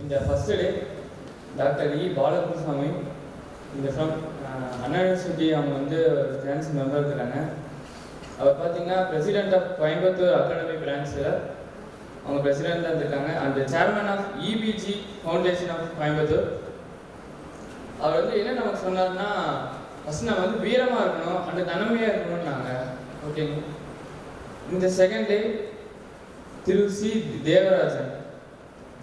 the first day, Dr. E. Balakrishnan, from Anna University, Finance member. President of Coimbatore Academic Branch, President and the Chairman of EBG Foundation of Coimbatore. First, okay. In the second day, Thiru C. Devarajan,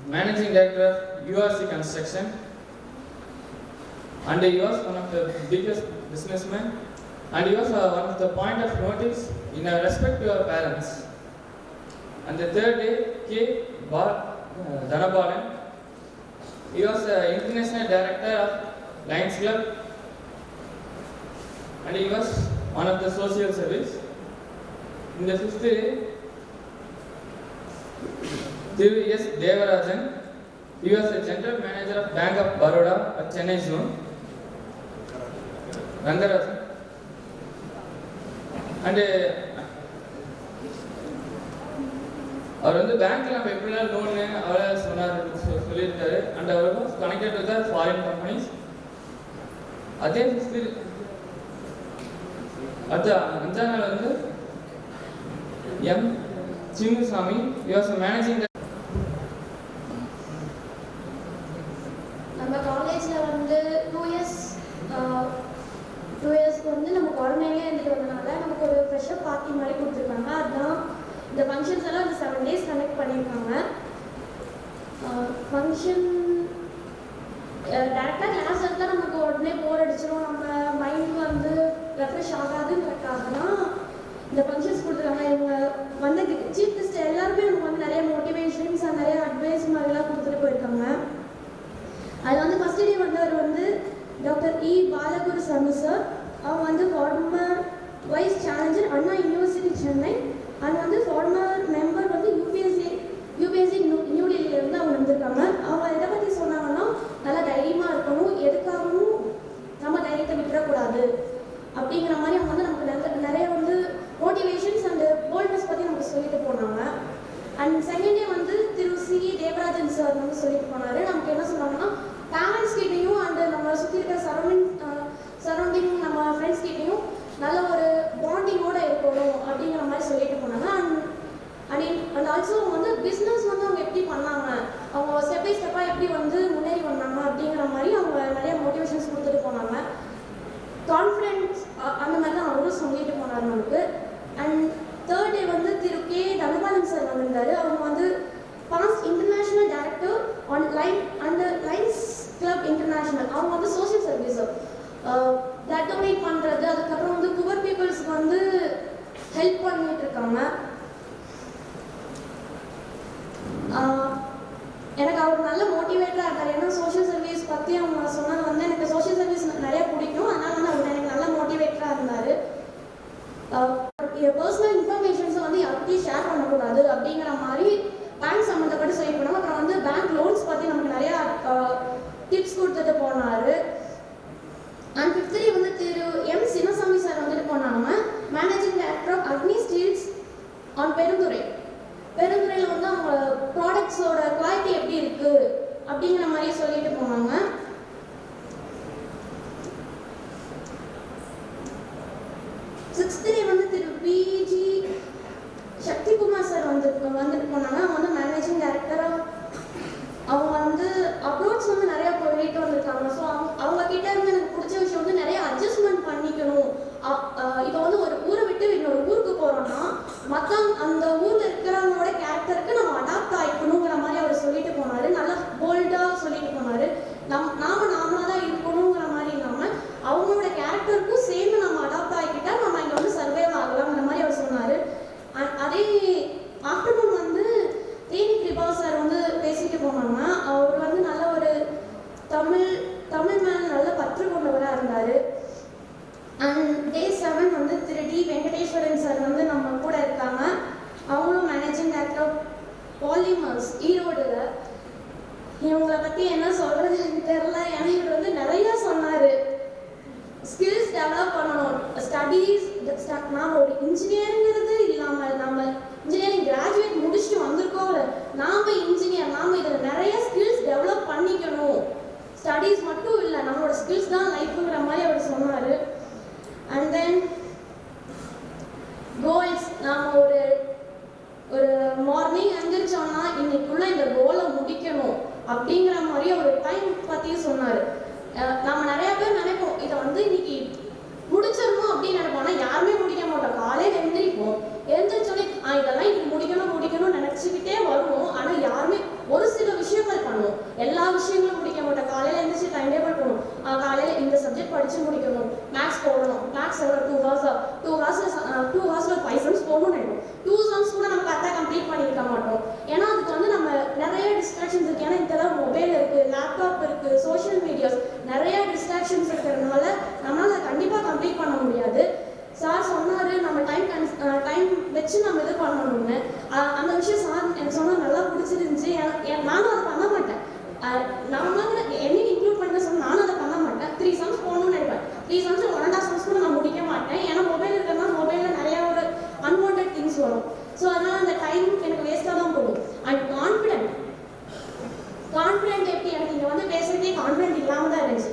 Managing Director of URC Construction, and he was one of the biggest businessmen, and he was one of the point of notice in respect to our parents. And the third day, K. Dhanabalan, he was the International Director of Lions Club, and he was one of the social service. In the fifth day, Thiru S. Devarajan, he was the General Manager of Bank of Baroda at Chennai Zone. Rangarajan. And அவர் பேங்க்ல நம்ம எப்படிலாம் loan அவரை சொல்லியிருக்காரு. And அவர் was connected with the foreign companies. அதே அடுத்த அஞ்சாம் நாள் எம் சின்னசாமி, யுவர் மேனேஜிங். நம்ம காலேஜில் 2 இயர்ஸ்க்கு நம்ம குழந்தைங்களே இருந்துட்டு வந்தனால நமக்கு ஒரு ஃப்ரெஷ்ஷப் பார்ட்டி மாதிரி கொடுத்துருக்காங்க. அதுதான் இந்த ஃபங்க்ஷன்ஸ் எல்லாம் இந்த 7 days கனெக்ட் பண்ணியிருக்காங்க. ஃபங்க்ஷன் டேரெக்டாக கிளாஸ் எடுத்தால் நமக்கு உடனே போர் அடிச்சிடும், நம்ம மைண்ட் ரெஃப்ரெஷ் ஆகாதுன்றதுக்காக தான் இந்த ஃபங்க்ஷன்ஸ் கொடுத்துருக்காங்க. இவங்க சீஃப் கெஸ்ட் எல்லாருமே நமக்கு நிறைய மோட்டிவேஷன்ஸ் நிறைய அட்வைஸ் மாதிரிலாம் கொடுத்துட்டு போயிருக்காங்க. அது ஃபர்ஸ்ட் டே அவர் டாக்டர் இ. பாலகுருசாமி சார். அவங்க former vice chancellor Anna University Chennai. And former member UPSC new டெல்லியிலேருந்து அவங்க வந்திருக்காங்க. அவங்க எதை பற்றி சொன்னாங்கன்னா, நல்லா தைரியமாக இருக்கணும், எதுக்காகவும் நம்ம தைரியத்தை விட்டுறக்கூடாது அப்படிங்கிற மாதிரி அவங்க நமக்கு நிறைய மோட்டிவேஷன்ஸ் அண்ட் போல்ட்னஸ் பற்றி நமக்கு சொல்லிட்டு போனாங்க. And second day Thiru C. Devarajan sir சொல்லிட்டு போனார். நமக்கு என்ன சொன்னாங்கன்னா, பேரண்ட்ஸ் கிட்டையும் அண்ட் நம்ம சுற்றி இருக்கிற சரௌண்டிங் நம்ம ஃப்ரெண்ட்ஸ் கிட்டையும் நல்ல ஒரு பாண்டிங்கோடு இருக்கணும் அப்படிங்கிற மாதிரி சொல்லிட்டு போனாங்க. அண்ட் ஆல்சோ பிஸ்னஸ் அவங்க எப்படி பண்ணாங்க, அவங்க ஸ்டெப் பை ஸ்டெப்பாக எப்படி முன்னேறி வந்தாங்க அப்படிங்கிற மாதிரி அவங்க நிறைய மோட்டிவேஷன்ஸ் கொடுத்துட்டு போனாங்க. கான்ஃபிடென்ஸ் அந்த மாதிரி தான் அவரும் சொல்லிட்டு போனார் நமக்கு. அண்ட் தேர்ட் டே திரு கே. தனபாலன் சார் வந்திருந்தாரு. அவங்க past international director on lions club international. அவங்க சோஷியல் சர்வீஸ் பிளட் டொனேட் பண்ணுறது, அதுக்கப்புறம் புவர் பீப்புள்ஸ்க்கு ஹெல்ப் பண்ணிட்டு இருக்காங்க. எனக்கு அவர் நல்ல மோட்டிவேட்டராக இருக்கார். ஏன்னா சோஷியல் சர்வீஸ் பற்றி அவங்க சொன்னது எனக்கு சோஷியல் சர்வீஸ் நிறைய பிடிக்கும். அதனால அவர் எனக்கு நல்ல மோட்டிவேட்டராக இருந்தார். பர்சனல் இன்ஃபர்மேஷன்ஸை யார்கிட்டையும் ஷேர் பண்ணக்கூடாது அப்படிங்கிற மாதிரி பேங்க் சம்மந்தப்பட்டு சொல்லி போனாங்க. அப்புறம் பேங்க் லோன்ஸ் பற்றி நமக்கு நிறையா டிப்ஸ் கொடுத்துட்டு போனார். And fifth day Thiru M. Chinnasamy sir போனாங்க. Managing director of Agni Steeles on Perundurai. பெருந்துறையில் அவங்க ப்ராடக்ட்ஸோட குவாலிட்டி எப்படி இருக்கு அப்படிங்கிற மாதிரி சொல்லிட்டு போனாங்க. சிக்ஸ்த் டே திரு பிஜி சக்திகுமார் சார் வந்துட்டு போனாங்க. அவங்க மேனேஜிங் டைரக்டராக அவங்க அப்ரோச் நிறையா போயிட்டு வந்திருக்காங்க. ஸோ அவங்க கிட்ட எனக்கு பிடிச்ச விஷயம் நிறைய அட்ஜஸ்ட்மெண்ட் பண்ணிக்கணும். இப்போ ஒரு ஊரை விட்டு இன்னொரு ஊருக்கு போகிறோம்னா அந்த ஊரில் இருக்கிறவங்களோட கேரக்டருக்கு நம்ம அடாப்ட் ஆகிக்கணுங்கிற மாதிரி அவர் சொல்லிட்டு போனார். நல்லா போல்டாக சொல்லிட்டு போனார். நாமளாக தான் இருக்கணுங்கிற மாதிரி இல்லாமல் அவங்களோட கேரக்டருக்கும் சேர்ந்து நம்ம அடாப்ட் ஆகிக்கிட்டா நம்ம இங்கே சர்வைவ் ஆகலாம்ங்கிற மாதிரி அவர் சொன்னார். அதே ஆஃப்டர்நூன் தேனி கிருபா சார் பேசிட்டு போனாங்க. அவர் நல்ல ஒரு தமிழ் மேலே நல்ல பற்று கொண்டவராக இருந்தார். அண்ட் டே 7 திரு டி. வெங்கடேஸ்வரன் சார் நம்ம கூட இருக்காங்க. அவங்களும் மேனேஜிங் டைரக்டர் ஆஃப் பாலிமர்ஸ் ஈரோடுல. இவங்களை பற்றி என்ன சொல்கிறதுன்னு தெரியல. ஏன்னா இவர் நிறையா சொன்னார். ஸ்கில்ஸ் டெவலப் பண்ணணும், ஸ்டடீஸ். நாம் ஒரு இன்ஜினியருங்கிறது இல்லாமல் நம்ம இன்ஜினியரிங் கிராஜுவேட் முடிச்சுட்டு வந்திருக்கோம். நாம் இன்ஜினியர், நாம் இதில் நிறைய ஸ்கில்ஸ் டெவலப் அப்படிங்கிற மாதிரி ஒரு டைம் பற்றியும் சொன்னார். நம்ம நிறைய பேர் நினைப்போம் இதை வந்து இன்னைக்கு முடிச்சிடணும் அப்படின்னு நினைப்போம். ஆனால் யாருமே முடிக்க மாட்டோம். காலையில் எழுந்திரிப்போம், எழுந்திரிச்சோடனே இதெல்லாம் இன்னைக்கு முடிக்கணும்னு நினச்சிக்கிட்டே வருவோம். ஆனால் யாருமே ஒரு சில விஷயங்கள் பண்ணுவோம், எல்லா விஷயங்களும் முடிக்க மாட்டோம். காலையில் எழுந்திரிச்சு டைம் டேபிள் போகணும், காலையில் இந்த சப்ஜெக்ட் படித்து முடிக்கணும், மேக்ஸ் போடணும், மேக்ஸ் எவ்வளோ 2 ஹவர்ஸில் 5 சம்ஸ் போகணும்னு நினைப்போம். 2 சம்ஸ் கூட நம்ம கரெக்டாக கம்ப்ளீட் பண்ணியிருக்க மாட்டோம். ஏன்னா அதுக்கு வந்து நம்ம நிறைய டிஸ்ட்ராக்ஷன்ஸ் இருக்குது. ஏன்னா இதெல்லாம் மொபைல் இருக்குது, லேப்டாப் இருக்குது, சோஷியல் மீடியாஸ், நிறைய டிஸ்ட்ராக்ஷன்ஸ் இருக்கிறதுனால நம்மளால் அதை கண்டிப்பாக கம்ப்ளீட் பண்ண முடியாது. சார் சொன்னார் நம்ம டைம் வச்சு நம்ம இது பண்ணணும்னு. அந்த விஷயம் சார் எனக்கு சொன்னால் நல்லா பிடிச்சிருந்துச்சு. நானும் அதை பண்ண மாட்டேன். நானும் என்னையும் இன்க்ளூட் பண்ண சொன்னால் நானும் அதை பண்ண மாட்டேன். 3 சம்ஸ் போகணும்னு நினைப்பேன். 3 சம்ஸ் 1.5 சம்ஸ் கூட நான் முடிக்க மாட்டேன். ஏன்னா மொபைல் இருக்கிறதுனா மொபைலில் நிறையா ஒரு அன்வான்ட் திங்ஸ் வரும். ஸோ அதனால் அந்த டைம் எனக்கு வேஸ்ட்டாக தான் போகும். அண்ட் கான்ஃபிடென்ட் எப்படி எனக்கு இங்கே வந்து பேசுறதே கான்ஃபிடென்ட் இல்லாமல் தான் இருந்துச்சு.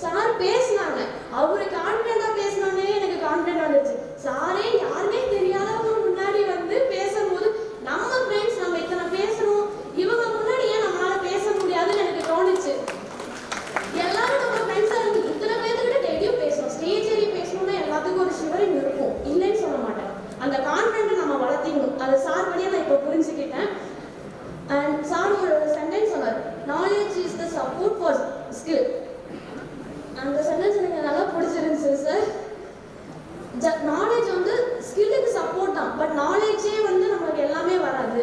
சார் பேசினாங்க, அவரு கான்ஃபிடென்ட்டாக பேசினோன்னே எனக்கு கான்ஃபிடென்ட் வந்துச்சு. சாரே யாருமே தெரியாதவங்க முன்னாடி வந்து பேசும்போது நம்ம ஃப்ரெண்ட்ஸ் நம்ம இத்தனை பேசுகிறோம், இவங்க முன்னாடி ஏன் நம்மளால பேச முடியாதுன்னு எனக்கு தோணுச்சு. எல்லாரும் நம்ம ஃப்ரெண்ட்ஸாக இருந்து இத்தனை பேர்த்துக்கிட்ட டெய்லியும் பேசணும், ஸ்டேஜ் ஏறி பேசணும்னா எல்லாத்துக்கும் ஒரு ஷிவரிங் இருக்கும், இல்லைன்னு சொல்ல மாட்டேன். அந்த கான்ஃபிடென்ட்டை நம்ம வளர்த்திக்கணும். அது சார் வழியாக நான் இப்போ புரிஞ்சுக்கிட்டேன். அண்ட் சார் ஒரு சென்டென்ஸ் சொன்னார், knowledge is the support for skill. அந்த சென்டென்ஸ் எனக்கு நல்லா பிடிச்சிருந்துச்சு சார். நாலேஜ் வந்து ஸ்கில்லுக்கு சப்போர்ட் தான், பட் நாலேஜே வந்து நம்மளுக்கு எல்லாமே வராது.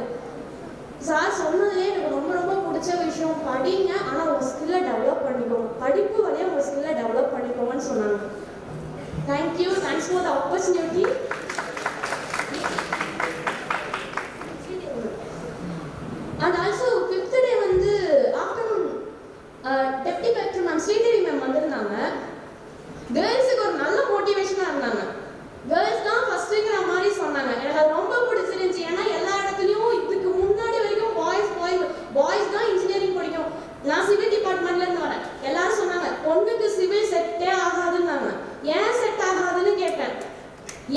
சார் சொன்னதுலேயே எனக்கு ரொம்ப ரொம்ப பிடிச்ச விஷயம், படிங்க ஆனால் உங்கள் ஸ்கில்லை டெவலப் பண்ணிக்கோங்க, படிப்பு வழியாக உங்கள் ஸ்கில்லை டெவலப் பண்ணிக்கோங்கன்னு சொன்னாங்க. Thank you, thanks for the opportunity. And also 5th டே வந்து afternoon deputy collector ma'am Sridevi ma'am வந்திருந்தாங்க. கேர்ள்ஸுக்கு ஒரு நல்ல மோட்டிவேஷனாக இருந்தாங்க. கேர்ள்ஸ் தான் ஃபர்ஸ்ட்டுங்கிற மாதிரி சொன்னாங்க. எனக்கு அது ரொம்ப பிடிச்சிருந்துச்சு. ஏன்னா எல்லா இடத்துலையும் இதுக்கு முன்னாடி வரைக்கும் பாய்ஸ் தான் இன்ஜினியரிங் படிக்கும். நான் சிவில் டிபார்ட்மெண்ட்லேருந்து வரேன். எல்லாரும் சொன்னாங்க பொண்ணுக்கு சிவில் செட்டே ஆகாதுன்னாங்க. ஏன் செட் ஆகாதுன்னு கேட்டேன்.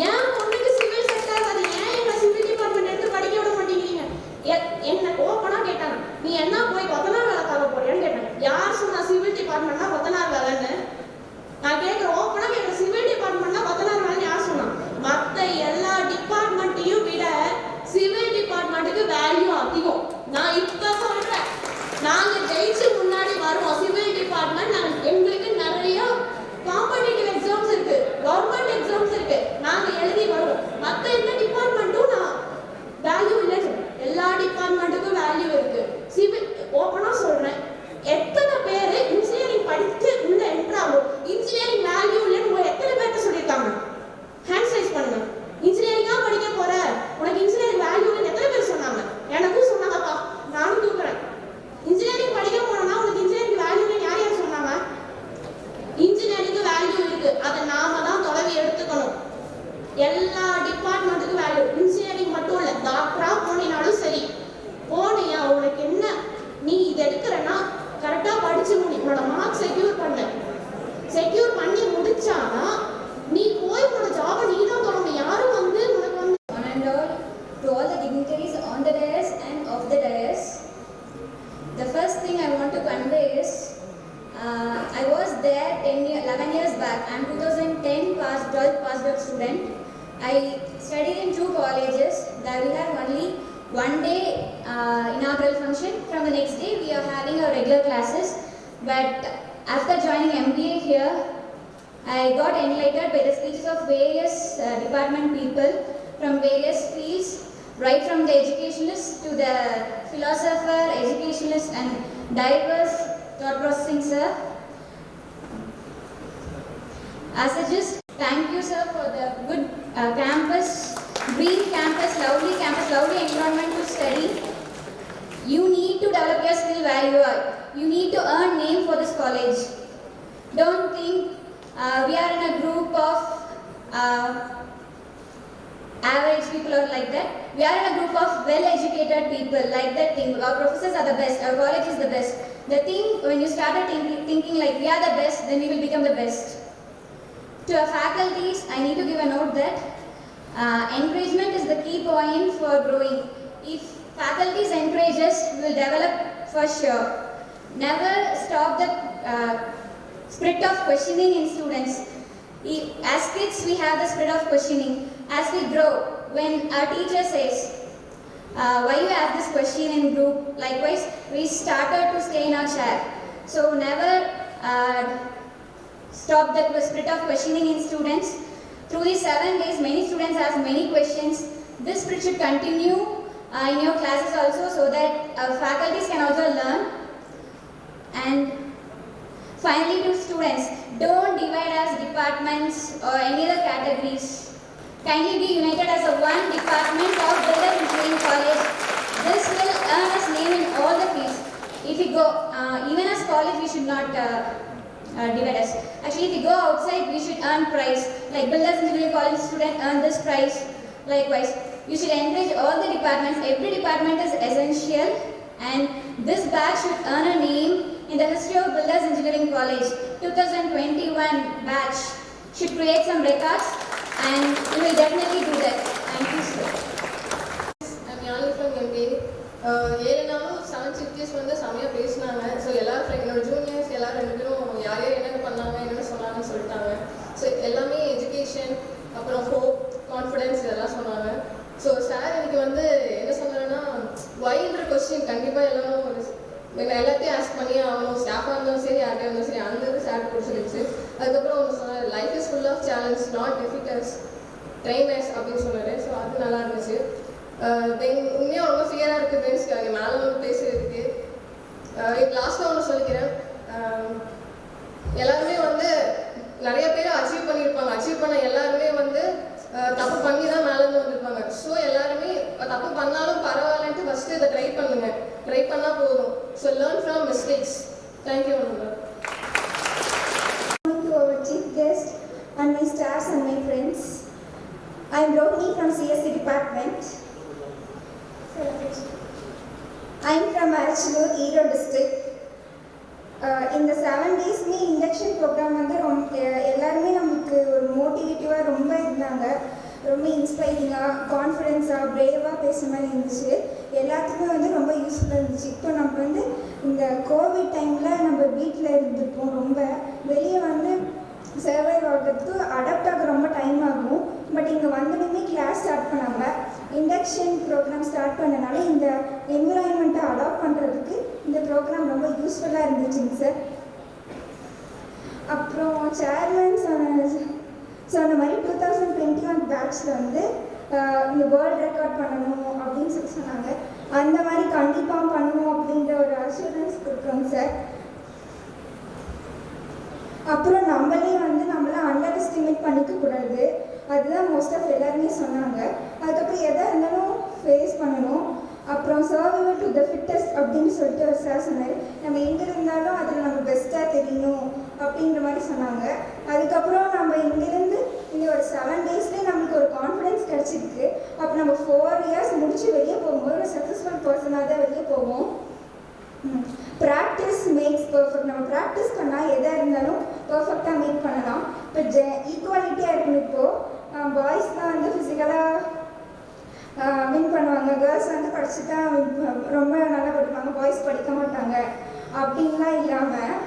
ஏன் பொண்ணுக்கு சிவில் செட் ஆகாது, ஏன் என்ன சிவில் டிபார்ட்மெண்ட் எடுத்து படிக்க விட மாட்டேங்கிறீங்க, என்ன ஓப்பனாக கேட்டாங்க. நீ என்ன போய் கொத்தனார் வேலை பார்க்க போறியான்னு கேட்டேன். யார் சொன்னா சிவில் டிபார்ட்மெண்ட்னா கொத்தனார் வேலைன்னு? நான் கேட்குறேன், ஓப்பனாக கேட்குறேன், சிவில் டிபார்ட்மெண்ட்னா கொத்தனார் வேலைன்னு யார் சொன்னா? மற்ற எல்லா டிபார்ட்மெண்ட்டையும் விட சிவில் டிபார்ட்மெண்ட்டுக்கு வேல்யூ அதிகம். நான் இப்போ சொல்கிறேன், நாங்கள் ஜெயிச்சு முன்னாடி வருவோம். சிவில் டிபார்ட்மெண்ட் எங்களுக்கு நிறைய காம்படிட்டிவ் எக்ஸாம்ஸ் இருக்கு, கவர்மெண்ட் எக்ஸாம்ஸ் இருக்கு, நாங்கள் எழுதி வருவோம். மற்ற எந்த டிபார்ட்மெண்ட்டும் நான் வேல்யூ இல்லைன்னு, எல்லா டிபார்ட்மெண்ட்டுக்கும் வேல்யூ இருக்கு. சிவில் ஓப்பனாக சொல்கிறேன், எத்தனை பேர் இன்ஜினியரிங் படித்து உள்ள என்ட்ராகும் இன்ஜினியரிங் வேல்யூ இல்லைன்னு உங்க எத்தனை பேர்ட்ட சொல்லியிருக்காங்க? ஹேண்ட் ரைஸ் பண்ணுங்க. இன்ஜினியரிங்காக படிக்க போற, உனக்கு இன்ஜினியரிங் வேல்யூ இல்லைன்னு எத்தனை பேர் சொன்னாங்க? எனக்கும் சொன்னாங்கப்பா, நானும் தூக்குறேன். இன்ஜினியரிங் படிக்க போனோம்னா உனக்கு இன்ஜினியரிங் வேல்யூ இல்லைன்னு யார் யார் சொன்னாங்க? இன்ஜினியரிங்கு வேல்யூ இருக்கு, அதை நாம தான் தொலைவி எடுத்துக்கணும். எல்லா டிபார்ட்மெண்ட்டுக்கும் வேல்யூ. இன்ஜினியரிங் மட்டும் இல்லை, டாக்டரா போனினாலும் சரி, போனியா உனக்கு என்ன, நீ இதை எடுக்கிறன்னா கரெக்டாக படிச்சு முடி, உன்னோட மார்க் செக்யூர் பண்ணி முடிச்சாதான் நீ போய் உன்னோட ஜாபை நீ தான் தொடங்கணும். யாரும் வந்து உனக்கு வந்து to all the dignitaries on the dais and off the dais. The first thing I want to convey is I was there 11 years back. I am 2010 12th passed out student. I studied in 2 colleges. There we have only one day inaugural function. From the next day we are having our regular classes. But after joining MBA here, I got enlightened by the speeches of various department people from various fields, right from the educationalist to the philosopher, educationalist and diverse thought processing, sir. As I just thank you, sir, for the good campus, green campus, lovely environment to study. You need to develop your skill where you are. You need to earn name for this college. Don't think we are in a group of average people or like that. We are in a group of well-educated people, like that thing. Our professors are the best, our college is the best. The thing, when you started thinking like we are the best, then we will become the best. To our faculties, I need to give a note that encouragement is the key point for growing. If faculties encourage us, we will develop for sure. Never stop the spirit of questioning in students. As kids, we have the spirit of questioning. As we grow, when our teacher says, why you have this question in group, likewise, we started to stay in our chair. So never stop the spirit of questioning in students. Through these 7 days, many students ask many questions. This spirit should continue in your classes also, so that faculties can also learn. And finally, to students, don't divide as departments or any other categories. Kindly be united as a one department of Builders Engineering College. This will earn us name in all the fields. If we go, even as college, we should not divide us. Actually, if we go outside, we should earn prize. Like Builders Engineering College student earn this prize. Likewise, you should encourage all the departments. Every department is essential, and this batch should earn a name in the history of Builders Engineering College. 2021 batch should create some records, and we will definitely do that. Thank you, sir. I'm Yanni from MBA. 7 நாளும் 7 சிப்டிஸ் வந்து செம்மையாக பேசினாங்க. So எல்லாரும் என்னோட juniors எல்லாரும் 2 பேரும் யார் யார் என்னென்ன பண்ணாங்க என்னென்ன சொன்னாங்கன்னு சொல்லிட்டாங்க. ஸோ எல்லாமே எஜுகேஷன், அப்புறம் ஹோப், கான்ஃபிடென்ஸ் இதெல்லாம் சொன்னாங்க. ஸோ சார் எனக்கு வந்து என்ன சொன்னாங்கன்னா, வைன்ற கொஸ்டின் கண்டிப்பாக எல்லாரும் எல்லாத்தையும் ஆஸ்க் பண்ணி ஆகணும். ஸ்டாஃபாக இருந்தாலும் சரி, யார்கிட்ட இருந்தாலும் சரி, அந்த இது சார் பிடிச்சிருச்சு. அதுக்கப்புறம் ஒன்று சொன்னார், life is full of challenge, not difficults, trainers அப்படின்னு சொன்னார். ஸோ அது நல்லா இருந்துச்சு. தென் உண்மையாக ரொம்ப ஃபியராக இருக்குது ஃப்ரெண்ட்ஸ், அங்கே மேலே வந்து பேசுறதுக்கு. லாஸ்ட்டாக ஒன்று சொல்லிக்கிறேன், எல்லாருமே வந்து நிறைய பேர் அச்சீவ் பண்ணியிருப்பாங்க. அச்சீவ் பண்ண எல்லாருமே வந்து தப்பு பண்ணி தான் மேலேருந்து வந்திருப்பாங்க. ஸோ எல்லாருமே தப்பு பண்ணாலும் பரவாயில்லன்ட்டு ஃபஸ்ட்டு இதை ட்ரை பண்ணுங்க. ட்ரை பண்ணால் போதும். So learn from mistakes. Thank you. To our chief guest and my staffs and my friends, I am Rohini from CSC department. I am from Arachalur, Erode district. இந்த 7 days induction program வந்து எல்லாருமே நமக்கு ஒரு மோட்டிவேட்டிவாக ரொம்ப இருந்தாங்க. ரொம்ப இன்ஸ்பைரிங்காக, கான்ஃபிடென்ஸாக, பிரேவாக பேசுகிற மாதிரி இருந்துச்சு. எல்லாத்துக்குமே வந்து ரொம்ப யூஸ்ஃபுல்லாக இருந்துச்சு. இப்போ நம்ம வந்து இந்த கோவிட் டைமில் நம்ம வீட்டில் இருந்துருப்போம். ரொம்ப வெளியே வந்து சர்வைவ் ஆகிறதுக்கு அடாப்ட் ஆக ரொம்ப டைம் ஆகும். பட் இங்கே வந்தோடனே கிளாஸ் ஸ்டார்ட் பண்ணாங்க. இண்டக்ஷன் ப்ரோக்ராம் ஸ்டார்ட் பண்ணனால இந்த என்விரான்மெண்ட்டை அடாப்ட் பண்ணுறதுக்கு இந்த ப்ரோக்ராம் ரொம்ப யூஸ்ஃபுல்லாக இருந்துச்சுங்க சார். அப்புறம் சேர்மன் சொன்ன மாதிரி 2021 பேட்ச்சில் வந்து இந்த வேர்ல்டு ரெக்கார்ட் பண்ணணும் அப்படின்னு சொன்னாங்க. அந்த மாதிரி கண்டிப்பாக பண்ணுவோம் அப்படின்ற ஒரு அஷூரன்ஸ் கொடுக்குறோங்க சார். அப்புறம் நம்மளே வந்து நம்மளை அண்டர் எஸ்டிமேட் பண்ணிக்க கூடாது. அதுதான் மோஸ்ட் ஆஃப் எல்லாருமே சொன்னாங்க. அதுக்கப்புறம் எதாக இருந்தாலும் ஃபேஸ் பண்ணணும். அப்புறம் சர்வைவல் டு த ஃபிட்டஸ்ட் அப்படின்னு சொல்லிட்டு ஒரு சார் சொன்னார். நம்ம எங்கே இருந்தாலும் அதில் நம்ம பெஸ்ட்டாக தெரியணும் அப்படின்ற மாதிரி சொன்னாங்க. அதுக்கப்புறம் நம்ம இங்கேருந்து இந்த ஒரு 7 daysலேயே நம்மளுக்கு ஒரு கான்ஃபிடென்ஸ் கிடச்சிருக்கு. அப்போ நம்ம 4 years முடிச்சு வெளியே போகும்போது ஒரு சக்ஸஸ்ஃபுல் பர்சனாக தான் வெளியே போவோம். Practice makes perfect. நம்ம ப்ராக்டிஸ் பண்ணால் எதாக இருந்தாலும் பர்ஃபெக்டாக மேக் பண்ணலாம். இப்போ ஈக்குவாலிட்டியாக இருக்கணும். இப்போது பாய்ஸ் தான் வந்து ஃபிசிக்கலாக வின் பண்ணுவாங்க, கேர்ள்ஸ் வந்து படிச்சு தான் ரொம்ப நல்லா படிப்பாங்க, பாய்ஸ் படிக்க மாட்டாங்க அப்படின்லாம் இல்லாமல்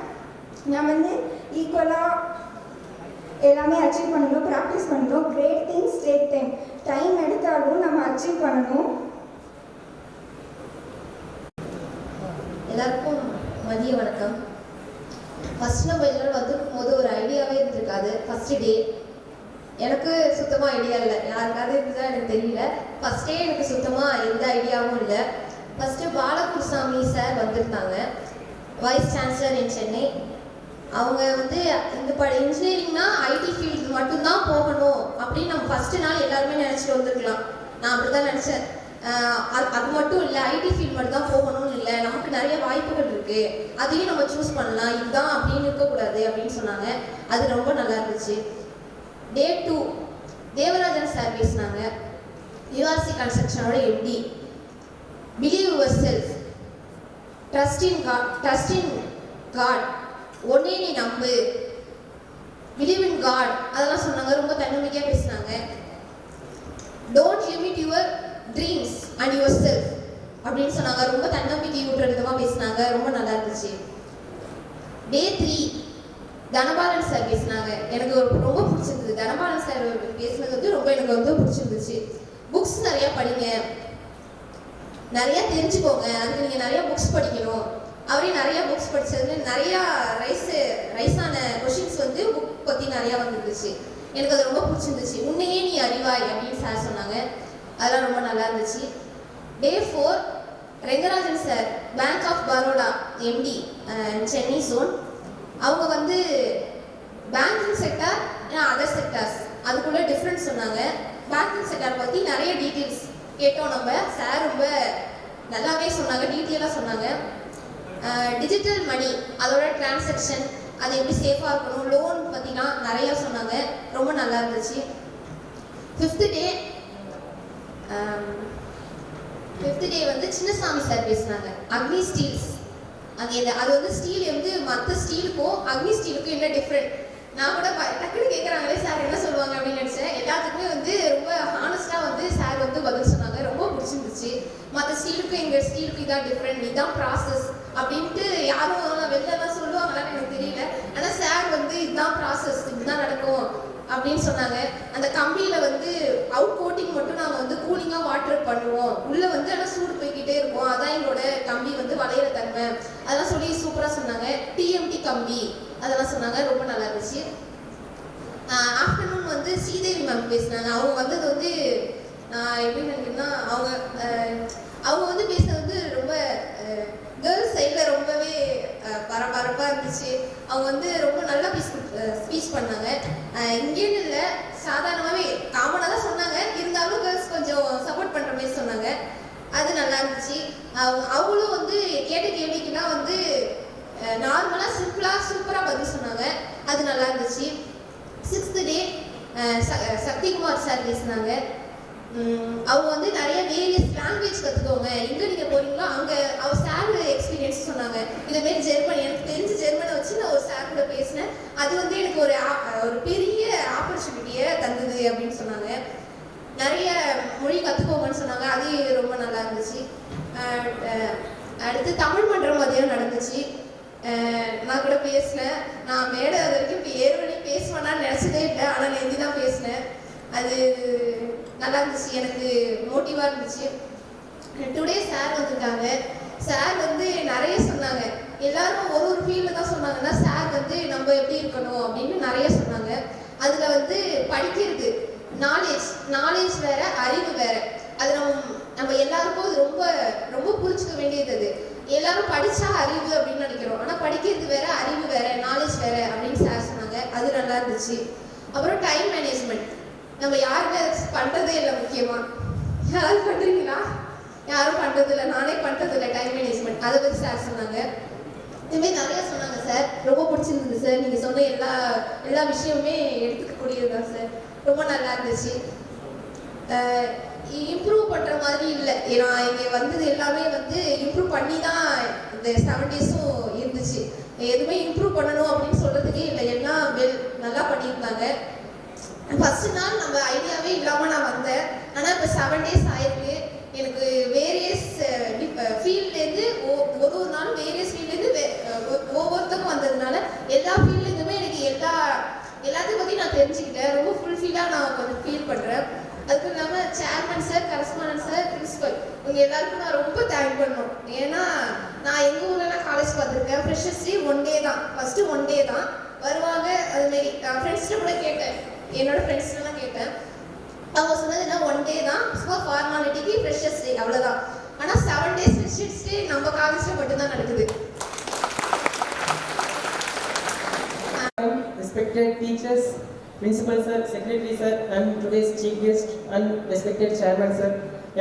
நம்ம வந்து ஈக்குவலாக எல்லாமே அச்சீவ் பண்ணணும், ப்ராக்டிஸ் பண்ணணும். Great things take time. Time எடுத்தாலும் நம்ம அச்சீவ் பண்ணணும். எல்லாருக்கும் மதிய வணக்கம். ஃபஸ்ட் நம்ம எல்லோரும் வந்துருக்கும் போது ஒரு ஐடியாவே இருந்திருக்காது. ஃபஸ்ட்டு டே எனக்கு சுத்தமாக ஐடியா இல்லை. யாருக்காவது இருந்துதான் எனக்கு தெரியல. ஃபஸ்ட்டே எனக்கு சுத்தமாக எந்த ஐடியாவும் இல்லை. ஃபஸ்ட்டு பாலகுருசாமி சார் வந்திருந்தாங்க, வைஸ் சான்சலர் இன் சென்னை. அவங்க வந்து இந்த இன்ஜினியரிங்னா ஐடி ஃபீல்டு மட்டும்தான் போகணும் அப்படின்னு நம்ம ஃபஸ்ட்டு நாள் எல்லாருமே நினச்சிட்டு வந்துருக்கலாம். நான் அப்படி தான் நினச்சேன். அது மட்டும் இல்லை, ஐடி ஃபீல்டு மட்டும் தான் போகணும்னு இல்லை, நமக்கு நிறைய வாய்ப்புகள் இருக்குது, அதையும் நம்ம சூஸ் பண்ணலாம், இதுதான் அப்படின்னு இருக்கக்கூடாது அப்படின்னு சொன்னாங்க. அது ரொம்ப நல்லா இருந்துச்சு. Day 2 தேவராஜன் சார் பேசினாங்க, யூஆர்சி கன்ஸ்ட்ரக்ஷனோட MD. Believe yourself, trust in God, ஒன்னே நீ நம்பு, பிலீவ் இன் காட், அதெல்லாம் சொன்னாங்க. ரொம்ப தன்னம்பிக்கையாக பேசினாங்க. Don't limit your dreams and your self, அப்படின்னு சொன்னாங்க. ரொம்ப தன்னம்பிக்கை ஊட்டுற விதமாக பேசினாங்க. ரொம்ப நல்லா இருந்துச்சு. டே 3 தனபாலன் சார் பேசினாங்க. எனக்கு ரொம்ப பிடிச்சிருந்தது. தனபாலன் சார் பேசினது வந்து ரொம்ப எனக்கு வந்து பிடிச்சிருந்துச்சு. புக்ஸ் நிறையா படிங்க, நிறையா தெரிஞ்சுக்கோங்க, அதுக்கு நீங்கள் நிறையா புக்ஸ் படிக்கணும். அவரே நிறையா புக்ஸ் படித்ததுல நிறையா ரைஸான கொஷின்ஸ் வந்து புக் பற்றி நிறையா வந்துருந்துச்சு. எனக்கு அது ரொம்ப பிடிச்சிருந்துச்சு. உன்னையே நீ அறிவாய் அப்படின்னு சார் சொன்னாங்க. அதெல்லாம் ரொம்ப நல்லா இருந்துச்சு. Day 4 Rengarajan sir, bank of Baroda MD Chennai zone. அவங்க வந்து பேங்கிங் செக்டார் அதர் செக்டார்ஸ் அதுக்குள்ள டிஃப்ரென்ஸ் சொன்னாங்க. பேங்கிங் செக்டார் பற்றி நிறைய டீட்டெயில்ஸ் கேட்டோம் நம்ம. சார் ரொம்ப நல்லாவே சொன்னாங்க, டீட்டெயிலாக சொன்னாங்க. டிஜிட்டல் மணி அதோட டிரான்சாக்ஷன் அது எப்படி சேஃபாக இருக்கணும், லோன் பற்றிலாம் நிறையா சொன்னாங்க. ரொம்ப நல்லா இருந்துச்சு. 5th டே வந்து சின்னசாமி சார் பேசினாங்க. அக்னி ஸ்டீல்ஸ் அங்கே அது வந்து ஸ்டீல் வந்து மற்ற ஸ்டீலுக்கும் அக்னி ஸ்டீலுக்கும் என்ன டிஃப்ரெண்ட் நான் கூட டக்குன்னு கேட்குறாங்களே சார் என்ன சொல்லுவாங்க அப்படின்னு நினச்சேன். எல்லாத்துக்குமே வந்து ரொம்ப ஹானஸ்டாக வந்து சார் வந்து பதில் சொன்னாங்க. ரொம்ப பிடிச்சிருந்துச்சு. மற்ற ஸ்டீலுக்கும் எங்கள் ஸ்டீலுக்கும் இதான் டிஃப்ரெண்ட், இதுதான் ப்ராசஸ் அப்படின்ட்டு யாரும் வெளிலலாம் சொல்லுவாங்களான்னு எனக்கு தெரியல. ஆனால் சார் வந்து இதுதான் ப்ராசஸ், இதுதான் நடக்கும் அப்படின்னு சொன்னாங்க. அந்த கம்பியில் வந்து அவுட் கோட்டிங் மட்டும் நாங்கள் வந்து கூலிங்காக வாட்டர் பண்ணுவோம், உள்ளே வந்து ஆனால் சூடு போய்கிட்டே இருக்கும், அதான் எங்களோட கம்பி வந்து வளையிற தன்மை, அதெல்லாம் சொல்லி சூப்பராக சொன்னாங்க. டிஎம்டி கம்பி அதெல்லாம் சொன்னாங்க. ரொம்ப நல்லா இருந்துச்சு. ஆஃப்டர்நூன் வந்து ஸ்ரீதேவி மேம் பேசினாங்க. அவங்க வந்தது வந்து எப்படி நினைக்கிறேன்னா அவங்க வந்து பேசுறது வந்து ரொம்ப கேர்ள்ஸ் சைடில் ரொம்பவே பரபரப்பாக இருந்துச்சு. அவங்க வந்து ரொம்ப நல்லா ஸ்பீச் பண்ணாங்க. இங்கேன்னு இல்லை, சாதாரணமாகவே காமனாக தான் சொன்னாங்க. இருந்தாலும் கேர்ள்ஸ் கொஞ்சம் சப்போர்ட் பண்ணுற மாதிரி சொன்னாங்க. அது நல்லா இருந்துச்சு. அவங்களும் வந்து கேட்ட கேள்விக்குலாம் வந்து நார்மலாக சிம்பிளாக சூப்பராக பதில் சொன்னாங்க. அது நல்லா இருந்துச்சு. 6th டே சக்திகுமார் சார் பேசினாங்க. அவங்க வந்து நிறைய வேரியஸ் லாங்குவேஜ் கற்றுக்கோங்க, எங்கே நீங்கள் போகிறீங்களோ அங்கே அவர் சார் எக்ஸ்பீரியன்ஸ் சொன்னாங்க. இதுமாரி ஜெர்மன், எனக்கு தெரிஞ்ச ஜெர்மனை வச்சு நான் ஒரு சார் கூட பேசினேன். அது வந்து எனக்கு ஒரு பெரிய ஆப்பர்ச்சுனிட்டியை தந்தது அப்படின்னு சொன்னாங்க. நிறைய மொழி கற்றுக்கோங்கன்னு சொன்னாங்க. அது ரொம்ப நல்லா இருந்துச்சு. அடுத்து தமிழ் மன்றம் மதியம் நடந்துச்சு. நான் கூட பேசினேன். நான் மேடை அது வரைக்கும் இப்போ ஏற்கனவே பேசுவேன்னான்னு நினச்சதே இல்லை, ஆனால் நெஞ்சி தான் பேசினேன். அது நல்லா இருந்துச்சு, எனக்கு மோட்டிவாக இருந்துச்சு. டுடே சார் வந்திருக்காங்க. சார் வந்து நிறைய சொன்னாங்க. எல்லாரும் ஒரு ஃபீல்டில் தான் சொன்னாங்கன்னா சார் வந்து நம்ம எப்படி இருக்கணும் அப்படின்னு நிறைய சொன்னாங்க. அதில் வந்து படிக்கிறது நாலேஜ் வேற, அறிவு வேற. அது நம்ம எல்லாருக்கும் அது ரொம்ப ரொம்ப புரிஞ்சுக்க வேண்டியது. அது எல்லாரும் படித்தா அறிவு அப்படின்னு நினைக்கிறோம், ஆனால் படிக்கிறது வேற, அறிவு வேற, நாலேஜ் வேற அப்படின்னு சார் சொன்னாங்க. அது நல்லா இருந்துச்சு. அப்புறம் டைம் மேனேஜ்மெண்ட் நம்ம யாருமே பண்ணுறதே இல்லை. முக்கியமாக யாரும் பண்ணுறீங்களா? யாரும் பண்ணுறது இல்லை, நானே பண்ணுறது இல்லை டைம் மேனேஜ்மெண்ட். அதை பற்றி சார் சொன்னாங்க. இதுமாரி நிறையா சொன்னாங்க சார். ரொம்ப பிடிச்சிருந்தது சார். நீங்கள் சொன்ன எல்லா விஷயமுமே எடுத்துக்கக்கூடியது தான் சார். ரொம்ப நல்லா இருந்துச்சு. இம்ப்ரூவ் பண்ணுற மாதிரி இல்லை. ஏன்னா இங்கே வந்தது எல்லாமே வந்து இம்ப்ரூவ் பண்ணி தான் இந்த 7 டேஸும் இருந்துச்சு. எதுவுமே இம்ப்ரூவ் பண்ணணும் அப்படின்னு சொல்கிறதுக்கே இல்லை, எல்லாம் நல்லா பண்ணியிருந்தாங்க. ஃபஸ்ட்டு நாள் நம்ம ஐடியாவே இல்லாமல் நான் வந்தேன். ஆனால் இப்போ 7 டேஸ் ஆயிருக்கு. எனக்கு வேரியஸ் ஃபீல்ட்லேருந்து ஒரு நாள் வேரியஸ் ஃபீல்ட்லேருந்து ஒவ்வொருத்தருக்கும் வந்ததுனால எல்லா ஃபீல்ட்லேருந்துமே எனக்கு எல்லாத்தையும் பற்றி நான் தெரிஞ்சுக்கிட்டேன். ரொம்ப ஃபுல்ஃபில்லாக நான் கொஞ்சம் ஃபீல் பண்ணுறேன். அதுக்கு இல்லாமல் chairman sir, correspondent sir, principal இவங்க எல்லாருக்கும் நான் ரொம்ப தேங்க் பண்ணணும். ஏன்னா நான் எங்கள் ஊர்லலாம் காலேஜ் பார்த்துருக்கேன். ஃப்ரெஷர்ஸ் டே 1 டே தான், ஃபஸ்ட்டு 1 டே தான் வருவாங்க. அதுமாரி ஃப்ரெண்ட்ஸ்கிட்ட கூட கேட்டேன், என்னோட ஃப்ரெண்ட்ஸ்லாம் கேட்டேன். அவங்க சொன்னதுன்னா 1 டே தான், ஃபார்மாலிட்டிக்கு ஃப்ரெஷர்ஸ் டே அவ்வளோதான். ஆனால் 7 டேஸ் ஃப்ரெஷர்ஸ் டே நம்ம காலேஜில் மட்டும்தான் நடக்குது. Respected teachers, principal sir, secretary sir, and today's chief guest and respected chairman sir,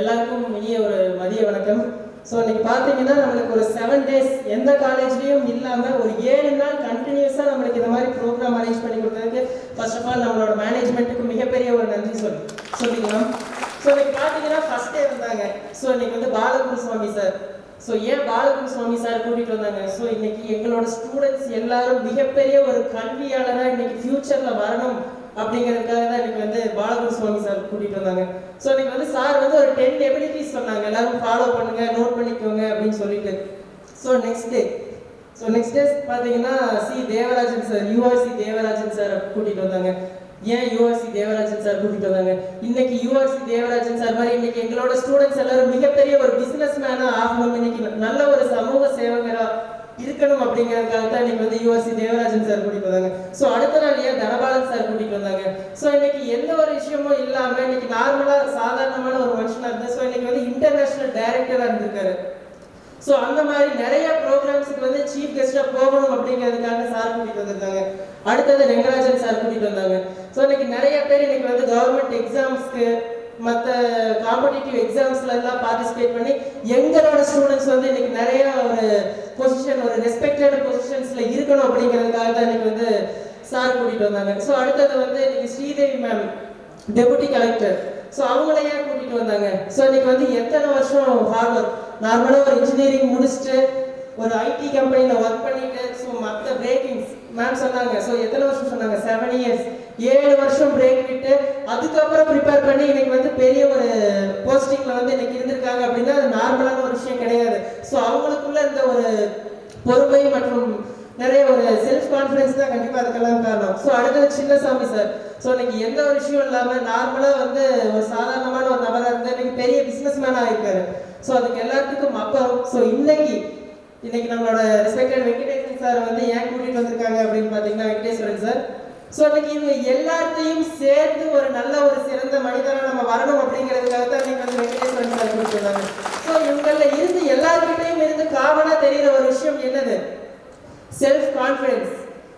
எல்லாருக்கும் இனிய ஒரு மதிய வணக்கம். ஸோ இன்னைக்கு பார்த்தீங்கன்னா நம்மளுக்கு ஒரு 7 டேஸ் எந்த காலேஜ்லேயும் இல்லாமல் ஒரு 7 நாள் கண்டினியூஸாக நம்மளுக்கு இந்த மாதிரி ப்ரோக்ராம் அரேஞ்ச் பண்ணி கொடுத்ததுக்கு ஃபர்ஸ்ட் ஆஃப் ஆல் நம்மளோட மேனேஜ்மெண்ட்டுக்கு மிகப்பெரிய ஒரு நன்றி சொல்லிக்கலாம். ஸோ இன்னைக்கு பார்த்தீங்கன்னா ஃபர்ஸ்ட் டே வந்தாங்க. ஸோ இன்னைக்கு வந்து பாலகுரு சுவாமி சார். ஸோ ஏன் பாலகுரு சுவாமி சார் கூட்டிகிட்டு வந்தாங்க? ஸோ இன்னைக்கு எங்களோட ஸ்டூடெண்ட்ஸ் எல்லாரும் மிகப்பெரிய ஒரு கல்வியாளராக இன்னைக்கு ஃபியூச்சரில் வரணும் அப்படிங்கிறதுக்காக தான் இன்னைக்கு வந்து பாலகுரு சுவாமி சார் கூட்டிகிட்டு வந்தாங்க. ஸோ இன்னைக்கு வந்து சார் வந்து ஒரு 10 எபிலிட்டிஸ் சொன்னாங்க, எல்லாரும் ஃபாலோ பண்ணுங்க, நோட் பண்ணிக்கோங்க அப்படின்னு சொல்லிட்டு. ஸோ நெக்ஸ்ட் டே பார்த்தீங்கன்னா Devarajan sir, URC Devarajan sir கூட்டிகிட்டு வந்தாங்க. ஏன் யூஆர்சி தேவராஜன் சார் கூட்டிகிட்டு வந்தாங்க? இன்னைக்கு யூஆர்சி தேவராஜன் சார் மாதிரி இன்னைக்கு எங்களோட ஸ்டூடெண்ட்ஸ் எல்லாரும் மிகப்பெரிய ஒரு பிஸ்னஸ் மேனாக ஆகணும், இன்னைக்கு நல்ல ஒரு சமூக சேவகராக இருக்கணும் அப்படிங்கிறதுக்காக தான் இன்னைக்கு வந்து யூஆர்சி தேவராஜன் சார் கூட்டிட்டு வந்தாங்க. ஸோ அடுத்த நாள் ஏன் தனபாலன் சார் கூட்டிட்டு வந்தாங்க? ஸோ இன்னைக்கு எந்த ஒரு விஷயமும் இல்லாமல் இன்னைக்கு நார்மலாக சாதாரணமான ஒரு மனுஷனாக இருந்தது. ஸோ இன்னைக்கு வந்து இன்டர்நேஷனல் டைரக்டராக இருந்திருக்காரு. ஸோ அந்த மாதிரி நிறைய ப்ரோக்ராம்ஸுக்கு வந்து சீஃப் கெஸ்டாக போகணும் அப்படிங்கிறதுக்காக சார் கூட்டிட்டு வந்திருந்தாங்க. அடுத்தது ரெங்கராஜன் சார் கூட்டிட்டு வந்தாங்க. ஸோ இன்னைக்கு நிறைய பேர் இன்னைக்கு வந்து கவர்மெண்ட் எக்ஸாம்ஸ்க்கு மற்ற காம்படிட்டிவ் எக்ஸாம்ஸ்ல எல்லாம் பார்ட்டிசிபேட் பண்ணி எங்களோட ஸ்டூடெண்ட்ஸ் வந்து இன்னைக்கு நிறைய ஒரு பொசிஷன், ஒரு ரெஸ்பெக்டட் பொசிஷன்ஸ்ல இருக்கணும் அப்படிங்கிறதுக்காக தான் இன்னைக்கு வந்து சார் கூட்டிட்டு வந்தாங்க. ஸோ அடுத்தது வந்து இன்னைக்கு Sridevi ma'am deputy collector. So அவங்களையே கூட்டிட்டு வந்தாங்க. ஸோ இன்னைக்கு வந்து எத்தனை வருஷம் ஹார்ட் ஒர்க், நார்மலாக ஒரு இன்ஜினியரிங் முடிச்சுட்டு ஒரு ஐடி கம்பெனியில் ஒர்க் பண்ணிட்டு, ஸோ மற்ற பிரேக்கிங்ஸ் மேம் சொன்னாங்க. ஸோ எத்தனை வருஷம் சொன்னாங்க? 7 இயர்ஸ், 7 வருஷம் பிரேக் விட்டு அதுக்கப்புறம் ப்ரிப்பேர் பண்ணி இன்னைக்கு வந்து பெரிய ஒரு போஸ்டிங்ல வந்து இன்னைக்கு இருந்திருக்காங்க அப்படின்னா அது நார்மலான ஒரு விஷயம் கிடையாது. ஸோ அவங்களுக்குள்ள இருந்த ஒரு பொறுமை மற்றும் நிறைய ஒரு செல்ஃப் கான்ஃபிடன்ஸ் தான் கண்டிப்பாக அதுக்கெல்லாம் காரணம். ஸோ அடுத்தது சின்னசாமி சார். ஸோ இன்னைக்கு எந்த ஒரு விஷயம் இல்லாமல் நார்மலாக வந்து ஒரு சாதாரணமான ஒரு நபராக இருந்து இன்னைக்கு பெரிய பிஸ்னஸ் மேனாக ஆயிருக்காரு. ஸோ அதுக்கு எல்லாத்துக்கும் அப்பம். ஸோ இன்னைக்கு நம்மளோட ரெஸ்பெக்டட் வெங்கடேசன் சார் வந்து ஏன் கூட்டிட்டு வந்திருக்காங்க அப்படின்னு பார்த்தீங்கன்னா வெங்கடேஸ்வரன் சார். ஸோ இன்னைக்கு இவங்க எல்லாத்தையும் சேர்ந்து ஒரு நல்ல ஒரு சிறந்த மனிதராக நம்ம வரணும் அப்படிங்கிறதுக்காக தான் இன்னைக்கு வந்து வெங்கடேஸ்வரன் சார் கூட்டிட்டு வந்தாங்க. ஸோ இவங்கள இருந்து எல்லாருக்கிட்டையும் இருந்து காமனாக தெரிகிற ஒரு விஷயம் என்னது? Self confidence.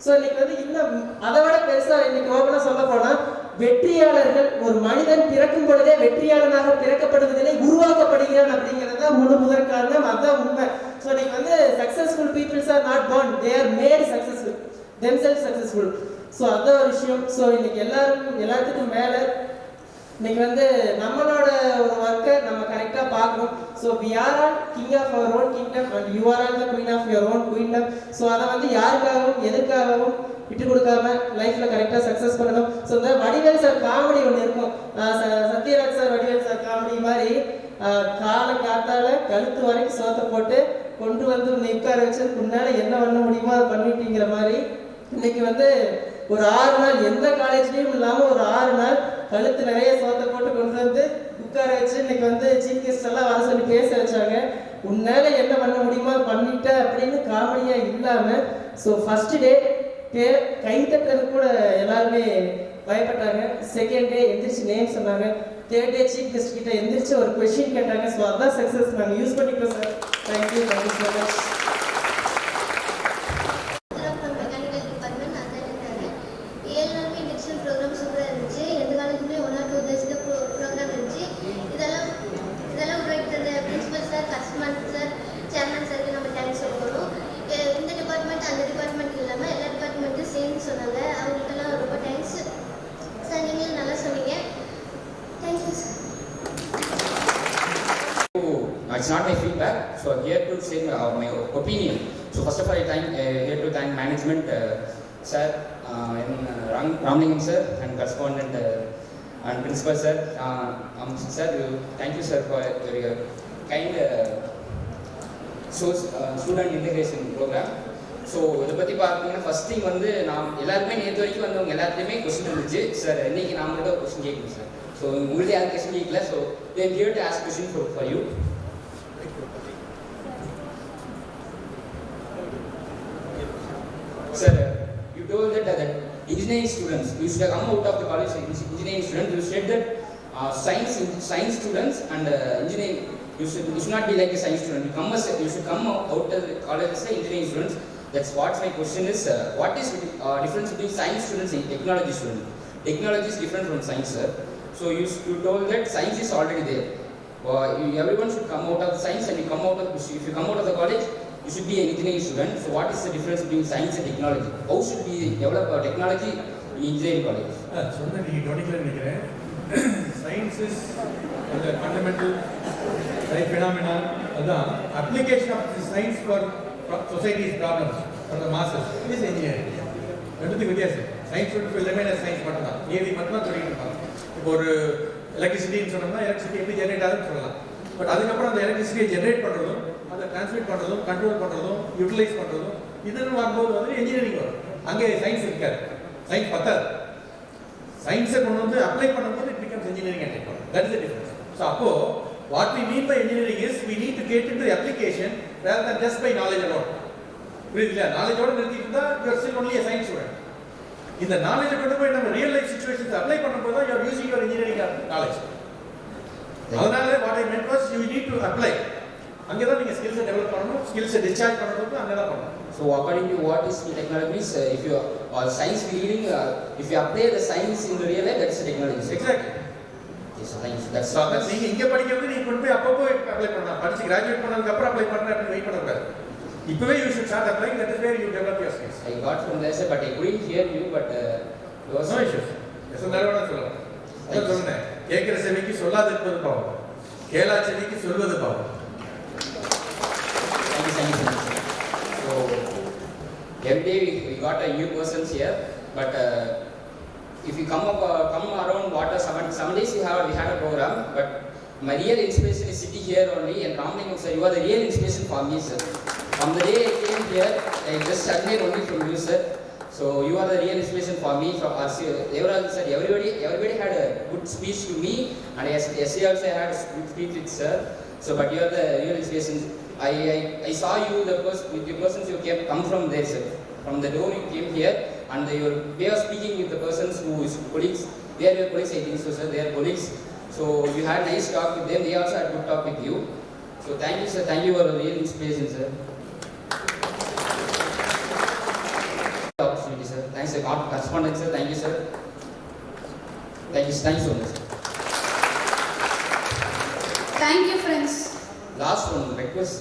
ஸோ இன்னைக்கு வந்து இன்னும் அதை விட பெருசாக இன்னைக்கு ஓப்பனாக சொல்ல போனால் வெற்றியாளர்கள், ஒரு மனிதன் பிறக்கும் பொழுதே வெற்றியாளனாக பிறக்கப்படுவதில்லை, உருவாக்கப்படுகிறான் அப்படிங்கிறது தான் முதற் காரணம். அதுதான் உண்மை. ஸோ இன்னைக்கு வந்து successful peoples are not born, they are made successful, themselves successful. So அதான் ஒரு விஷயம். ஸோ இன்னைக்கு எல்லாத்துக்கும் மேலே இன்னைக்கு வந்து நம்மளோட ஒரு ஒர்க்கை நம்ம கரெக்டாக பார்க்கணும். So we are all king of our own kingdom and you are all the queen of your own queendom. So அதை வந்து யாருக்காகவும் எதுக்காகவும் விட்டு கொடுக்காம லைஃப்ல கரெக்டாக சக்ஸஸ் பண்ணணும். ஸோ இந்த வடிவேல் சார் காமெடி ஒன்று இருக்கும், Sathyaraj sir Vadivel sir comedy மாதிரி காத்தால கழுத்து வரைக்கும் சோத்தை போட்டு கொண்டு வந்து உட்கார வச்சு உன்னால என்ன பண்ண முடியுமோ அதை பண்ணிட்டீங்கிற மாதிரி இன்னைக்கு வந்து ஒரு 6 நாள் எந்த காலேஜ்லயும் இல்லாமல் ஒரு 6 நாள் கழுத்து நிறைய சோத்தை போட்டு கொண்டு வந்து உட்கார வச்சு இன்னைக்கு வந்து சீஃப் கெஸ்ட் எல்லாம் வர சொல்லி பேச வச்சாங்க. உன்னால என்ன பண்ண முடியுமோ பண்ணிட்ட அப்படின்னு காமெடியா இல்லாம. ஸோ ஃபர்ஸ்ட் டே கை தட்டுறது கூட எல்லாருமே பயப்பட்டாங்க. செகண்ட் டே எந்திரிச்சு நேம் சொன்னாங்க. தேர்ட் டே சீஃப் கெஸ்ட் கிட்ட எந்திரிச்சு ஒரு கொஸ்டின் கேட்டாங்க. ஸோ அதான் சக்ஸஸ் நாங்கள் யூஸ் பண்ணிக்கிறோம் sir. Thank you so much. It's not my feedback, so I'm here to say my opinion. So first of all, here to thank management, sir, and Ramlingam sir, and correspondent and principal sir. Sir, thank you sir for your kind student integration program. So இதை பற்றி பார்த்தீங்கன்னா first thing வந்து நான் எல்லாருமே நேற்று வரைக்கும் வந்தவங்க எல்லாத்துலேயுமே கொஸ்டின் இருந்துச்சு. சார் இன்னைக்கு நான் மட்டும் கொஸ்டின் கேட்கணும் சார். ஸோ உங்களுக்கு யாரும் கொஸ்டின் கேட்கல. So they're here to ask question for you. Sir, you told that engineering students, you should come out of the college engineering students. You said that science students and engineering, you should not be like a science student. You should come out of the college as engineering students. That's what my question is. What is difference between science students and technology students? Technology is different from science, sir. So you told that science is already there. Everyone should come out of the science, and if you come out of the college, you should be an engineering student. So what is the difference between science and technology? How should we develop technology in engineering college? Science is the fundamental phenomena. The application of the science for society's problems, for the masses, is engineering. Science science student will remain as science மட்டும் தான், AV மட்டும் தான் சொல்லிட்டு இருப்பாங்க. இப்போ ஒரு எலக்ட்ரிசிட்டின்னு சொன்னோம்னா electricity எப்படி ஜெனரேட் ஆகுதுன்னு சொல்லலாம். பட் அதுக்கப்புறம் அந்த எலக்ட்ரிசிட்டியை ஜெனரேட் பண்ணுறதும் அதை டிரான்ஸ்மிட் பண்ணுறதும் கண்ட்ரோல் பண்ணுறதும் யூட்டிலைஸ் பண்ணுறதும் இதுன்னு வரும்போது வந்து இன்ஜினியரிங் வரும். அங்கே சயின்ஸ் இருக்காது, சயின்ஸ் பத்தாது. சயின்ஸை கொண்டு வந்து அப்ளை பண்ணும்போது it becomes engineering and technology. That is the difference. So அப்போ what we mean by engineering is we need to get into application rather than just by knowledge alone. புரியுதுங்களா? நாலேஜோட நிறுத்திட்டு இருந்தா you are still only a science student. இந்த நாலேஜை கொண்டு போய் நம்ம real life situations apply பண்ணும்போது தான் you are using your engineering knowledge. அதனால what I meant was you need to apply. அங்கே தான் நீங்கள் ஸ்கில்ஸை டெவலப் பண்ணணும், ஸ்கில்ஸை டிஸ்சார்ஜ் பண்ணுறதுக்கு அங்கே தான் பண்ணணும். So according to what is the technology means, if you are science reading, if you apply the science in the real life, that's the technology. Exactly. Yes, science. That's so நீங்க இங்க படிக்கிறது நீங்க கொண்டு போய் அப்பப்போ அப்ளை பண்ணலாம். படிச்சு graduate பண்ணதுக்கு அப்புறம் அப்ளை பண்றேன் அப்படின்னு வெயிட் பண்ணக்கூடாது. இப்பவே you should start applying. That is where you develop your skills. I got from there, sir, but I couldn't hear you, but there was no issues. Yes நேரவா சொல்லலாம். நான் சொன்னேன், கேட்கிற செவிக்கு சொல்லாத இருப்பது பாவம், கேளா செவிக்கு சொல்வது பாவம். Thank you. So every day we got a new persons here, but if you come around water 7 days we had a program, but my real inspiration is sitting here only, and Ramlingam sir, you are the real inspiration for me, sir. From the day I came here, I just admire only from you, sir. So you are the real inspiration for me, from RC. Everybody had a good speech to me, and yesterday also I had a good speech with sir. So but you are the real inspiration. I saw you, with the persons you come from there, sir. From the door you came here, and your way of speaking with the persons who is colleagues, they are your colleagues, I think so, sir. They are colleagues. So you had nice talk with them. They also had good talk with you. So thank you, sir. Thank you for a real inspiration, sir. Opportunity, sir. Thanks, sir. Correspondence, sir. Thank you, sir. Thank you so much, sir. Thank you, friends. Last one request,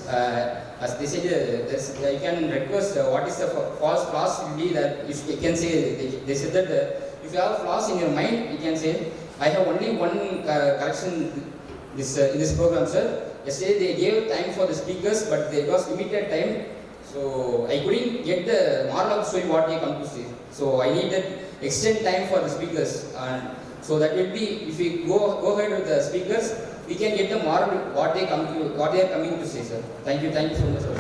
as they said, you can request what is the false flaws will be that you can say. They said that if you have flaws in your mind, you can say. I have only one correction in this program, sir. Yesterday they gave time for the speakers, but it was limited time, so I couldn't get the moral of the story what they come to say. So I needed extend time for the speakers, and so that will be, if we go ahead with the speakers, we can get the moral what they are coming to say, sir. Thank you so much, sir.